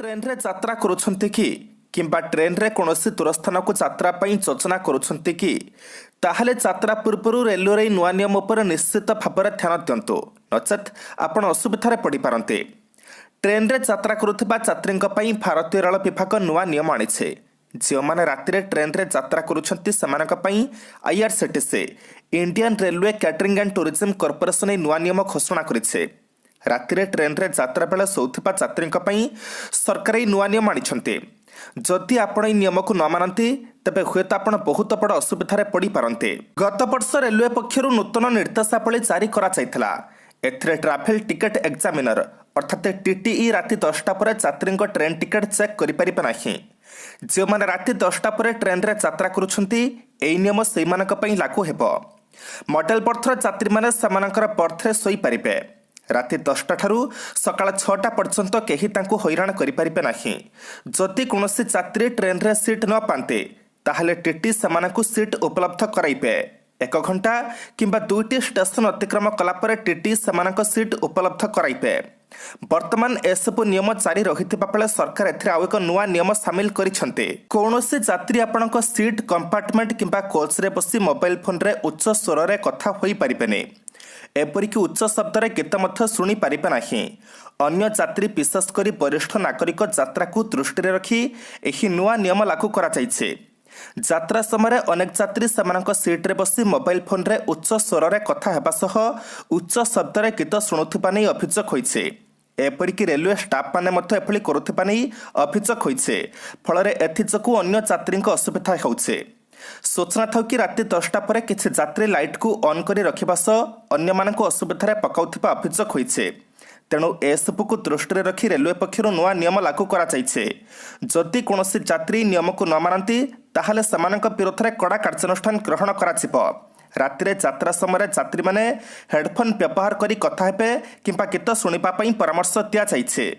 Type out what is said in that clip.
Train रे यात्रा करुछन्ति कि किंबा ट्रेन रे कोनोसी दूरस्थान को यात्रा पई योजना करुछन्ति कि ताहले यात्रा पूर्व रेलवे नुआ नियम उपर निश्चित भाव में ध्यान दिंतु नचेत आपण असुविधार पड़ पारते। ट्रेन रे यात्रा करुथिबा यात्रींक पई भारतीय रेल विभाग नुआ नियम आनिछे। जो माने राति ट्रेन रे यात्रा करुछन्ति सेमानक पई IRCTC Indian railway catering and tourism corporation नुआ नियम घोषणा करिछे। राति ट्रेन रे यात्रा बेले शोथुवा यात्रींक पई सरकार नुआ नियम आनिछन्ति। जदि आपण ए नियम को न मानती तेबे हुएत आपण बहुत बड़ असुविधार पड़ पारते। गत वर्ष रेलवे पक्षरु नूतन निर्देशावली जारी करा जायथिला। एथिरे ट्रैवल टिकट एग्जामिनर अर्थात टीटीई राति 10टा पर यात्रींक ट्रेन टिकट चेक करि परिबे नाही। जो माने राति 10टा पर ट्रेन रे यात्रा करुछन्ति एई नियम सेमानक पई लागू हेबो। मॉडल बर्थर यात्री माने सेमानकर बर्थरे सोई परिबे। राति 10टा ठारू सकाळ 6टा पर्यंत केही तांकु हैराण करि परिबे नाही। जदि कोनोसी यात्री ट्रेन रे सीट न पाते ताहले टीटी सेमानकु सीट उपलब्ध कराइबे। 1 घंटा किंबा 2टी स्टेशन अतिक्रम कला पर टीटी सेमानक सीट उपलब्ध कराइबे। वर्तमान एसबु नियम जारी रहिथिबा बेले सरकार एथिरे आउ एक नुआ नियम सामिल करिसन्ते। कोनोसी यात्री आपणक सीट कंपार्टमेंट किंबा कोच रे बसी मोबाइल फोन रे उच्च स्वर रे कथा होई परिबेनी। एपरिक उच्च शब्द गीत मध्य शुणी पारिबे नाही। अन्य यात्री विशेषकर वरिष्ठ नागरिक यात्रा को दृष्टि रखी एही नुआ नियम लागू करा जायछे। यात्रा समय अनेक यात्री सेमानक सीट रे बसी मोबाइल फोन रे उच्च स्वर रे कथा हेबा सह उच्च शब्द रे गीत शुणुथिबा नै अभियोग होइछे। एपरिक रेलवे स्टाफ माने मध्य एभली करुथिबा नै अभियोग होइछे। फଳରେ एथि जोगु अन्य यात्रींक असुविधा होउछे। सूचना था कि राति 10टा पर किसी यात्री लाइट को ऑन कर रखा सह अन्य मानक असुविधा पकाउथिबा अभियोग होइछे। तेणु एसबु को दृष्टि रखी रेलवे पक्षरु नुआ नियम लागू करा जायछे। जदि कोनोसी यात्री नियम को न मानती ताहले सेमानक विरोध में कड़ा कार्यानुष्ठान ग्रहण कराजिबो। राति यात्रा समय यात्री माने हेडफोन व्यवहार करी कथा हेबे किंबा गीत शुणिबा पई परामर्श दिया जायछे।